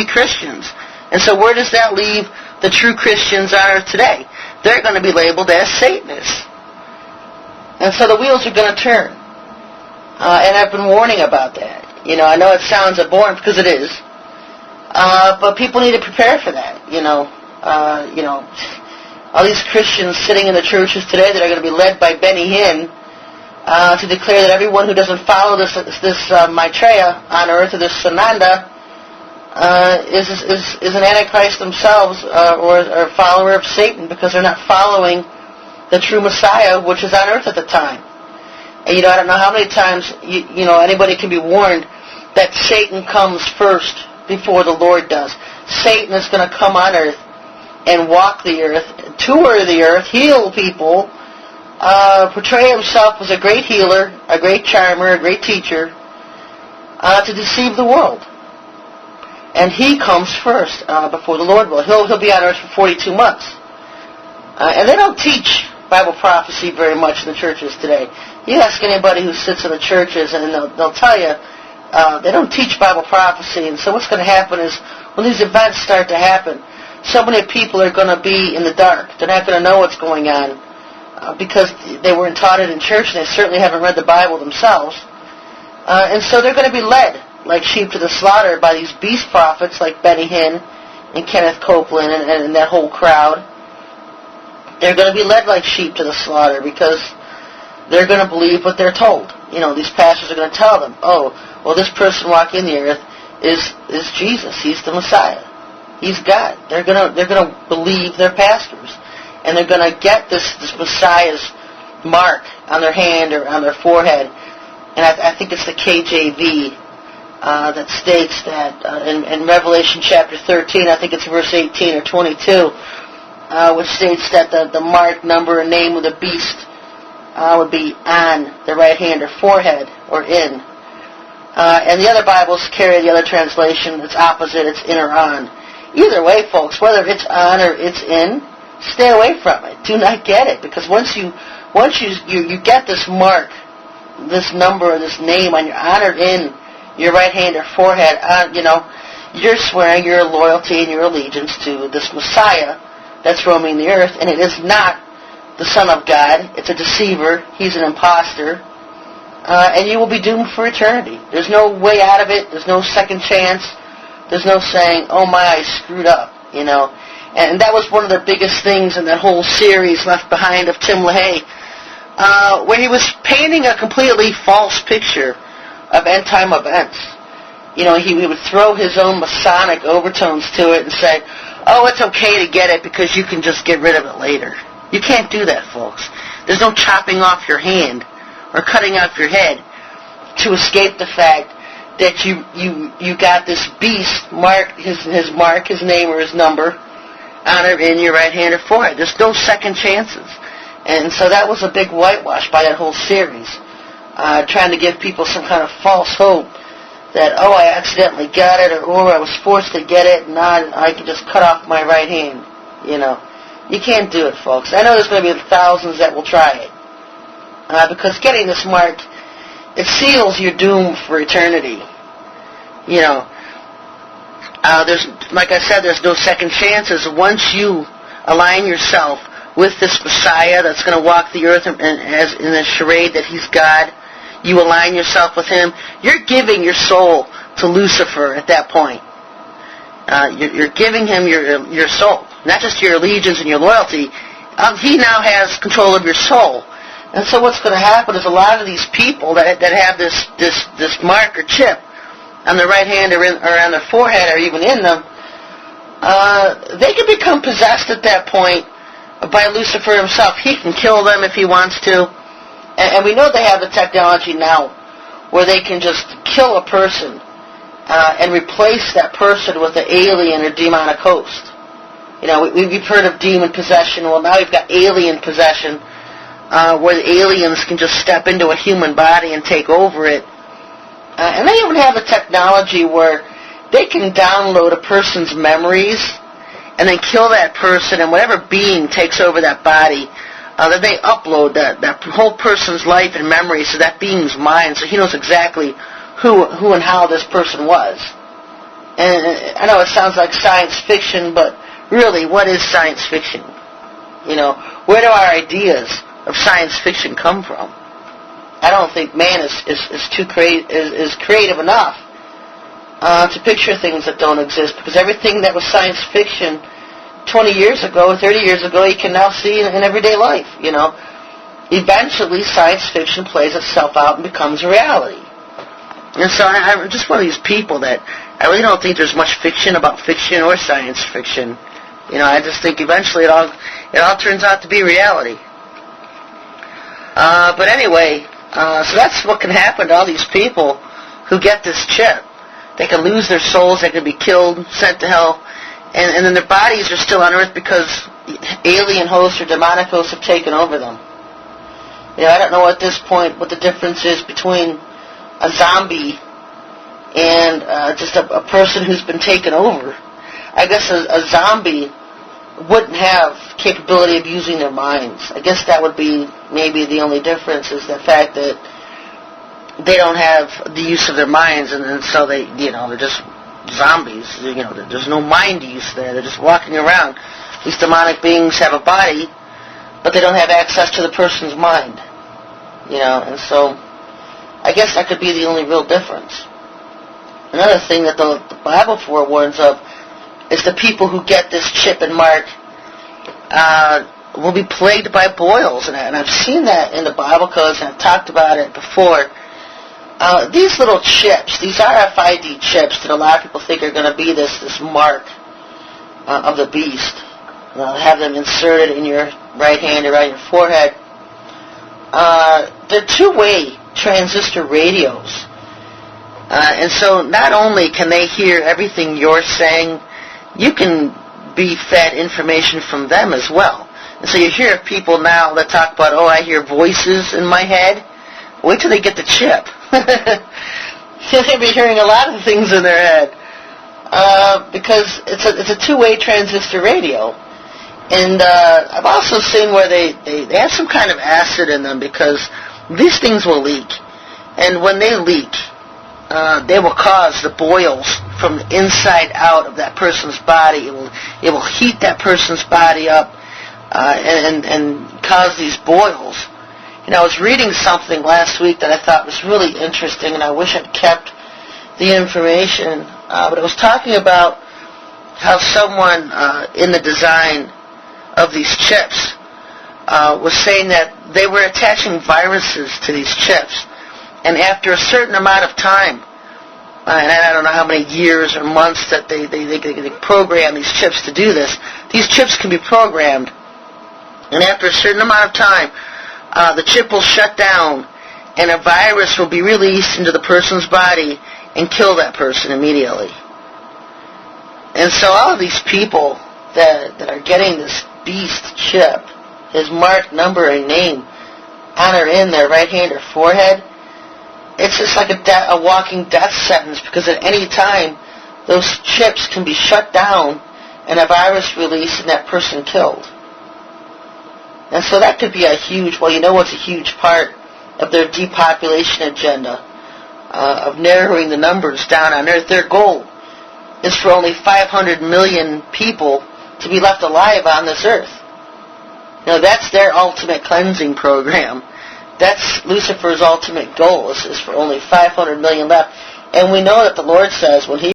Christians. And so where does that leave the true Christians on earth today? They're going to be labeled as Satanists. And so the wheels are going to turn. And I've been warning about that. I know it sounds abhorrent because it is. But people need to prepare for that. All these Christians sitting in the churches today that are going to be led by Benny Hinn to declare that everyone who doesn't follow this Maitreya on earth, or this Sananda, is an antichrist themselves, or a follower of Satan, because they're not following the true Messiah, which is on earth at the time. And I don't know how many times anybody can be warned that Satan comes first before the Lord does. Satan is going to come on earth and walk the earth, tour the earth, heal people, portray himself as a great healer, a great charmer, a great teacher, to deceive the world. And he comes first before the Lord will. He'll be on earth for 42 months. And they don't teach Bible prophecy very much in the churches today. You ask anybody who sits in the churches, and they'll tell you they don't teach Bible prophecy. And so what's going to happen is when these events start to happen, so many people are going to be in the dark. They're not going to know what's going on because they weren't taught it in church, and they certainly haven't read the Bible themselves. And so they're going to be led like sheep to the slaughter by these beast prophets like Benny Hinn and Kenneth Copeland and that whole crowd. They're going to be led like sheep to the slaughter because they're going to believe what they're told. These pastors are going to tell them, this person walking the earth is Jesus. He's the Messiah. He's God. They're going to believe their pastors, and they're going to get this Messiah's mark on their hand or on their forehead. And I think it's the KJV that states that in Revelation chapter 13, I think it's verse 18 or 22, which states that the mark, number, and name of the beast would be on the right hand or forehead or in. And the other Bibles carry the other translation. It's opposite. It's in or on. Either way, folks, whether it's on or it's in, stay away from it. Do not get it, because once you get this mark, this number, this name on your on or in your right hand or forehead, you're swearing your loyalty and your allegiance to this Messiah that's roaming the earth, and it is not the Son of God. It's a deceiver. He's an imposter. And you will be doomed for eternity. There's no way out of it. There's no second chance. There's no saying, oh my, I screwed up, And that was one of the biggest things in that whole series, Left Behind, of Tim LaHaye, where he was painting a completely false picture of end-time events. He would throw his own Masonic overtones to it and say, it's okay to get it because you can just get rid of it later. You can't do that, folks. There's no chopping off your hand or cutting off your head to escape the fact that you got this beast mark, his mark, his name or his number on or in your right hand or forehead. There's no second chances. And so that was a big whitewash by that whole series, trying to give people some kind of false hope that, I accidentally got it, or I was forced to get it, and I can just cut off my right hand. You can't do it, folks. I know there's going to be thousands that will try it. Because getting this mark, it seals your doom for eternity. There's, like I said, there's no second chances. Once you align yourself with this Messiah that's going to walk the earth as in a charade that he's God, you align yourself with him, you're giving your soul to Lucifer at that point. You're giving him your soul, not just your allegiance and your loyalty. He now has control of your soul. And so what's going to happen is a lot of these people that have this mark or chip on their right hand or on their forehead or even in them, they can become possessed at that point by Lucifer himself. He can kill them if he wants to. And we know they have the technology now where they can just kill a person and replace that person with an alien or demonic host. We've heard of demon possession. Well, now we've got alien possession, where the aliens can just step into a human body and take over it. And they even have the technology where they can download a person's memories and then kill that person, and whatever being takes over that body, then they upload that whole person's life and memories to that being's mind, so he knows exactly who and how this person was. And I know it sounds like science fiction, but really, what is science fiction? You know, where do our ideas of science fiction come from? I don't think man is creative enough to picture things that don't exist, because everything that was science fiction 20 years ago, 30 years ago, you can now see in everyday life, you know. Eventually, science fiction plays itself out and becomes reality. And so I'm just one of these people that I really don't think there's much fiction about fiction or science fiction. You know, I just think eventually it all turns out to be reality. But anyway, so that's what can happen to all these people who get this chip. They can lose their souls, they can be killed, sent to hell, and then their bodies are still on Earth because alien hosts or demonic hosts have taken over them. You know, I don't know at this point what the difference is between a zombie and just a person who's been taken over. I guess a zombie wouldn't have capability of using their minds. I guess that would be maybe the only difference, is the fact that they don't have the use of their minds, and so they, you know, they're just zombies. You know, there's no mind use there. They're just walking around. These demonic beings have a body, but they don't have access to the person's mind. You know, and so I guess that could be the only real difference. Another thing that the Bible forewarns of is the people who get this chip and mark will be plagued by boils. And I've seen that in the Bible codes, and I've talked about it before. These little chips, these RFID chips that a lot of people think are going to be this mark of the beast, have them inserted in your right hand or on your forehead. They're two-way transistor radios. And so not only can they hear everything you're saying, you can be fed information from them as well. And so you hear people now that talk about, oh, I hear voices in my head. Wait till they get the chip. They'll be hearing a lot of things in their head because it's a two-way transistor radio. And I've also seen where they have some kind of acid in them, because these things will leak. And when they leak, they will cause the boils from the inside out of that person's body. It will heat that person's body up and cause these boils. You know, I was reading something last week that I thought was really interesting, and I wish I'd kept the information. But it was talking about how someone in the design of these chips was saying that they were attaching viruses to these chips. And after a certain amount of time, and I don't know how many years or months that they program these chips to do this, these chips can be programmed. And after a certain amount of time, the chip will shut down, and a virus will be released into the person's body and kill that person immediately. And so all of these people that are getting this beast chip, his mark, number, and name on or in their right hand or forehead, it's just like a walking death sentence, because at any time those chips can be shut down and a virus released and that person killed. And so that could be a huge, well, you know what's a huge part of their depopulation agenda, of narrowing the numbers down on Earth. Their goal is for only 500 million people to be left alive on this Earth. You know, that's their ultimate cleansing program. That's Lucifer's ultimate goal, is for only 500 million left. And we know that the Lord says when He